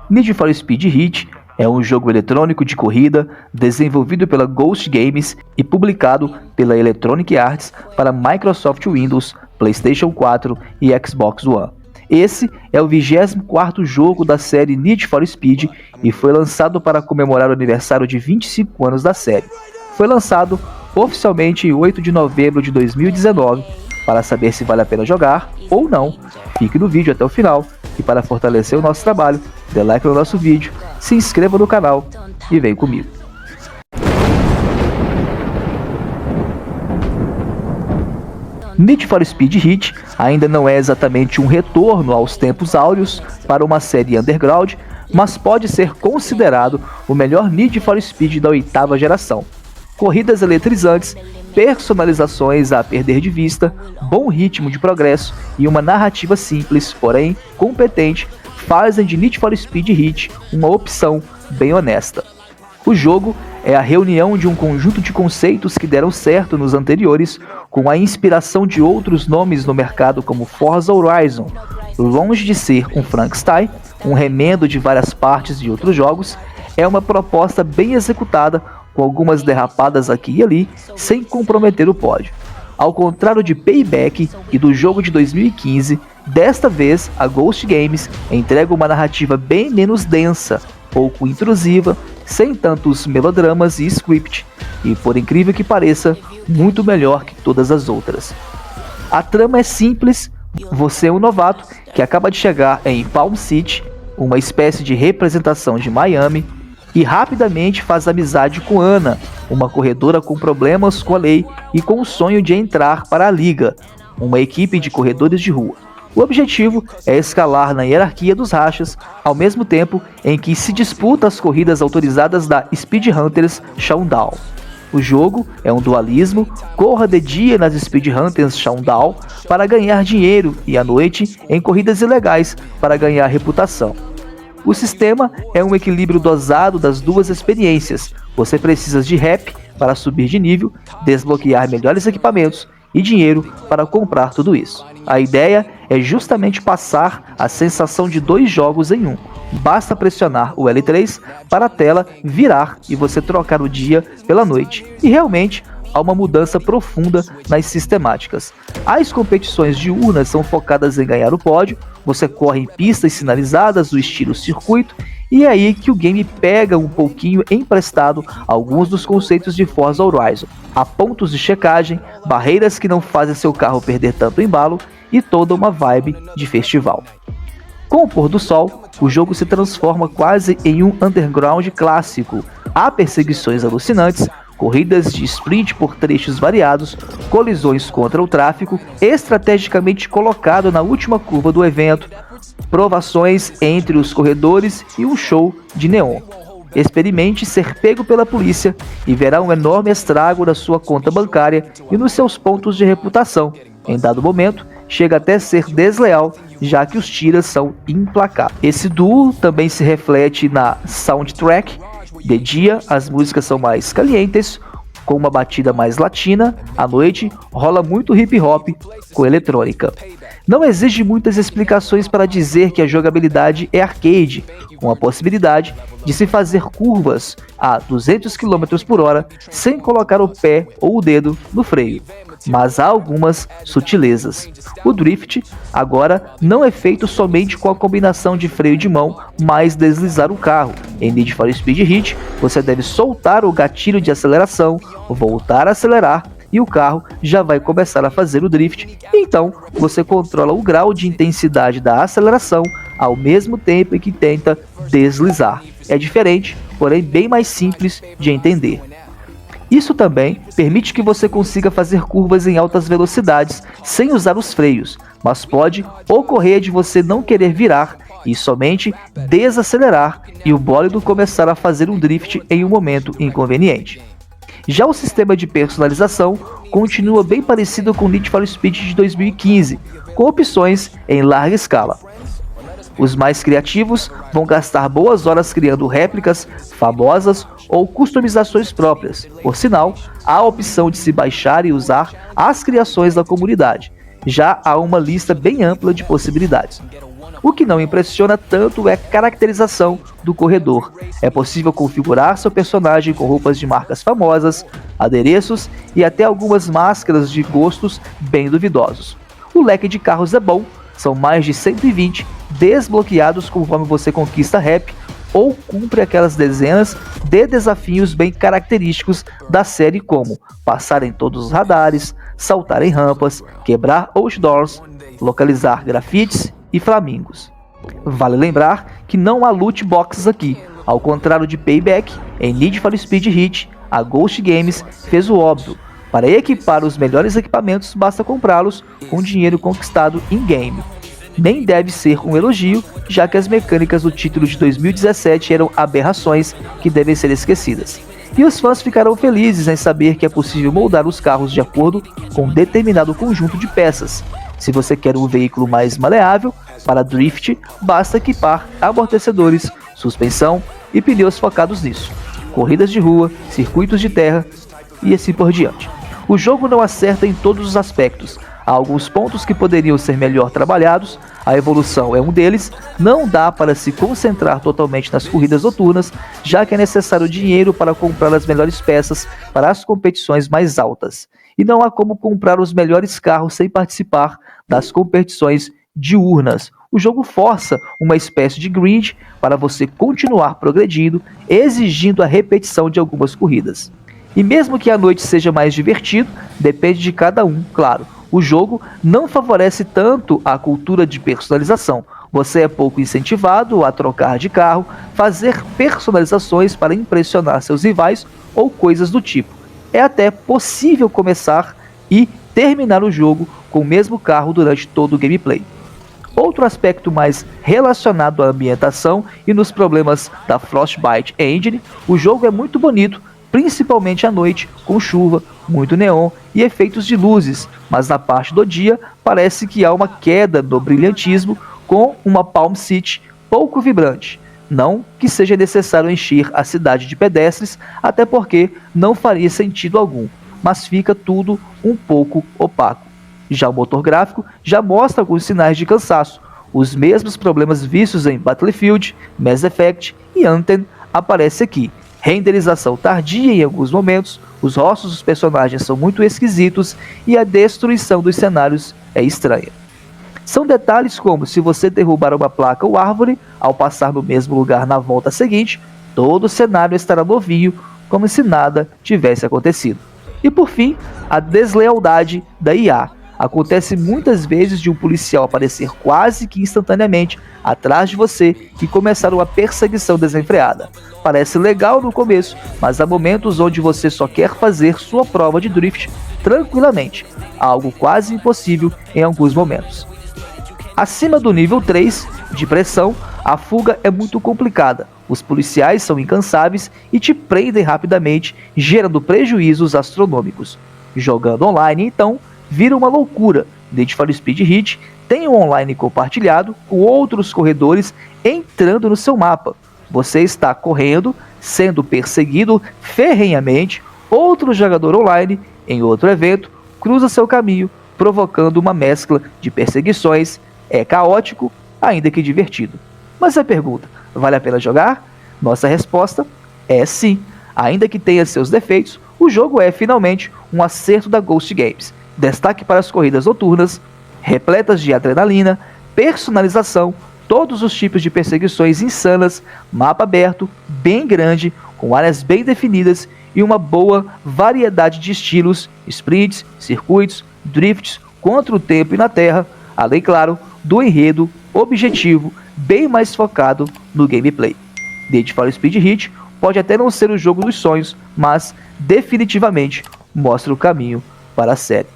Need for Speed Heat é um jogo eletrônico de corrida desenvolvido pela Ghost Games e publicado pela Electronic Arts para Microsoft Windows, PlayStation 4 e Xbox One. Esse é o 24º jogo da série Need for Speed e foi lançado para comemorar o aniversário de 25 anos da série. Foi lançado oficialmente em 8 de novembro de 2019. Para saber se vale a pena jogar ou não, fique no vídeo até o final. E para fortalecer o nosso trabalho, dê like no nosso vídeo, se inscreva no canal e vem comigo. Need for Speed Heat ainda não é exatamente um retorno aos tempos áureos para uma série underground, mas pode ser considerado o melhor Need for Speed da 8ª geração. Corridas eletrizantes, personalizações a perder de vista, bom ritmo de progresso e uma narrativa simples, porém competente, fazem de Need for Speed Heat uma opção bem honesta. O jogo é a reunião de um conjunto de conceitos que deram certo nos anteriores, com a inspiração de outros nomes no mercado como Forza Horizon. Longe de ser um Frankenstein, um remendo de várias partes de outros jogos, é uma proposta bem executada, com algumas derrapadas aqui e ali, sem comprometer o pódio. Ao contrário de Payback e do jogo de 2015, desta vez a Ghost Games entrega uma narrativa bem menos densa, pouco intrusiva, sem tantos melodramas e script, e por incrível que pareça, muito melhor que todas as outras. A trama é simples, você é um novato que acaba de chegar em Palm City, uma espécie de representação de Miami, e rapidamente faz amizade com Ana, uma corredora com problemas com a lei e com o sonho de entrar para a Liga, uma equipe de corredores de rua. O objetivo é escalar na hierarquia dos rachas, ao mesmo tempo em que se disputa as corridas autorizadas da Speed Hunters Showdown. O jogo é um dualismo, corra de dia nas Speed Hunters Showdown para ganhar dinheiro e à noite em corridas ilegais para ganhar reputação. O sistema é um equilíbrio dosado das duas experiências. Você precisa de rep para subir de nível, desbloquear melhores equipamentos e dinheiro para comprar tudo isso. A ideia é justamente passar a sensação de 2 jogos em um. Basta pressionar o L3 para a tela virar e você trocar o dia pela noite. E realmente há uma mudança profunda nas sistemáticas. As competições diurnas são focadas em ganhar o pódio, você corre em pistas sinalizadas do estilo circuito, e é aí que o game pega um pouquinho emprestado alguns dos conceitos de Forza Horizon. Há pontos de checagem, barreiras que não fazem seu carro perder tanto embalo e toda uma vibe de festival. Com o pôr do sol, o jogo se transforma quase em um underground clássico. Há perseguições alucinantes, corridas de sprint por trechos variados, colisões contra o tráfego, estrategicamente colocado na última curva do evento, provações entre os corredores e um show de neon. Experimente ser pego pela polícia e verá um enorme estrago na sua conta bancária e nos seus pontos de reputação. Em dado momento, chega até ser desleal, já que os tiras são implacáveis. Esse duo também se reflete na soundtrack. De dia, as músicas são mais calientes, com uma batida mais latina. À noite, rola muito hip hop com eletrônica. Não exige muitas explicações para dizer que a jogabilidade é arcade, com a possibilidade de se fazer curvas a 200 km por hora sem colocar o pé ou o dedo no freio. Mas há algumas sutilezas. O drift agora não é feito somente com a combinação de freio de mão mais deslizar o carro. Em Need for Speed Heat, você deve soltar o gatilho de aceleração, voltar a acelerar e o carro já vai começar a fazer o drift. Então, você controla o grau de intensidade da aceleração ao mesmo tempo em que tenta deslizar. É diferente, porém bem mais simples de entender. Isso também permite que você consiga fazer curvas em altas velocidades sem usar os freios, mas pode ocorrer de você não querer virar e somente desacelerar e o bólido começar a fazer um drift em um momento inconveniente. Já o sistema de personalização continua bem parecido com Need for Speed de 2015, com opções em larga escala. Os mais criativos vão gastar boas horas criando réplicas famosas ou customizações próprias. Por sinal, há a opção de se baixar e usar as criações da comunidade. Já há uma lista bem ampla de possibilidades. O que não impressiona tanto é a caracterização do corredor. É possível configurar seu personagem com roupas de marcas famosas, adereços e até algumas máscaras de gostos bem duvidosos. O leque de carros é bom, são mais de 120 desbloqueados conforme você conquista rap ou cumpre aquelas dezenas de desafios bem característicos da série, como passar em todos os radares, saltar em rampas, quebrar outdoors, localizar grafites e flamingos. Vale lembrar que não há loot boxes aqui, ao contrário de Payback, em Need for Speed Heat, a Ghost Games fez o óbvio. Para equipar os melhores equipamentos, basta comprá-los com dinheiro conquistado in-game. Nem deve ser um elogio, já que as mecânicas do título de 2017 eram aberrações que devem ser esquecidas. E os fãs ficarão felizes em saber que é possível moldar os carros de acordo com um determinado conjunto de peças. Se você quer um veículo mais maleável, para drift, basta equipar amortecedores, suspensão e pneus focados nisso. Corridas de rua, circuitos de terra e assim por diante. O jogo não acerta em todos os aspectos. Há alguns pontos que poderiam ser melhor trabalhados, a evolução é um deles, não dá para se concentrar totalmente nas corridas noturnas, já que é necessário dinheiro para comprar as melhores peças para as competições mais altas. E não há como comprar os melhores carros sem participar das competições diurnas. O jogo força uma espécie de grid para você continuar progredindo, exigindo a repetição de algumas corridas. E mesmo que a noite seja mais divertido, depende de cada um, claro. O jogo não favorece tanto a cultura de personalização. Você é pouco incentivado a trocar de carro, fazer personalizações para impressionar seus rivais ou coisas do tipo. É até possível começar e terminar o jogo com o mesmo carro durante todo o gameplay. Outro aspecto mais relacionado à ambientação e nos problemas da Frostbite Engine, o jogo é muito bonito, principalmente à noite, com chuva, muito neon e efeitos de luzes, mas na parte do dia parece que há uma queda no brilhantismo com uma Palm City pouco vibrante. Não que seja necessário encher a cidade de pedestres, até porque não faria sentido algum, mas fica tudo um pouco opaco. Já o motor gráfico já mostra alguns sinais de cansaço. Os mesmos problemas vistos em Battlefield, Mass Effect e Anthem aparecem aqui. Renderização tardia em alguns momentos, os rostos dos personagens são muito esquisitos e a destruição dos cenários é estranha. São detalhes como se você derrubar uma placa ou árvore, ao passar no mesmo lugar na volta seguinte, todo o cenário estará novinho, como se nada tivesse acontecido. E por fim, a deslealdade da IA. Acontece muitas vezes de um policial aparecer quase que instantaneamente atrás de você e começar uma perseguição desenfreada. Parece legal no começo, mas há momentos onde você só quer fazer sua prova de drift tranquilamente, algo quase impossível em alguns momentos. Acima do nível 3 de pressão, a fuga é muito complicada. Os policiais são incansáveis e te prendem rapidamente, gerando prejuízos astronômicos. Jogando online, então, vira uma loucura. Need for Speed Heat tem um online compartilhado com outros corredores entrando no seu mapa. Você está correndo, sendo perseguido ferrenhamente, outro jogador online, em outro evento, cruza seu caminho, provocando uma mescla de perseguições. É caótico, ainda que divertido. Mas a pergunta, vale a pena jogar? Nossa resposta é sim. Ainda que tenha seus defeitos, o jogo é finalmente um acerto da Ghost Games. Destaque para as corridas noturnas, repletas de adrenalina, personalização, todos os tipos de perseguições insanas, mapa aberto, bem grande, com áreas bem definidas e uma boa variedade de estilos, sprints, circuitos, drifts, contra o tempo e na terra, além, claro, do enredo objetivo, bem mais focado no gameplay. Need for Speed Heat pode até não ser o jogo dos sonhos, mas definitivamente mostra o caminho para a série.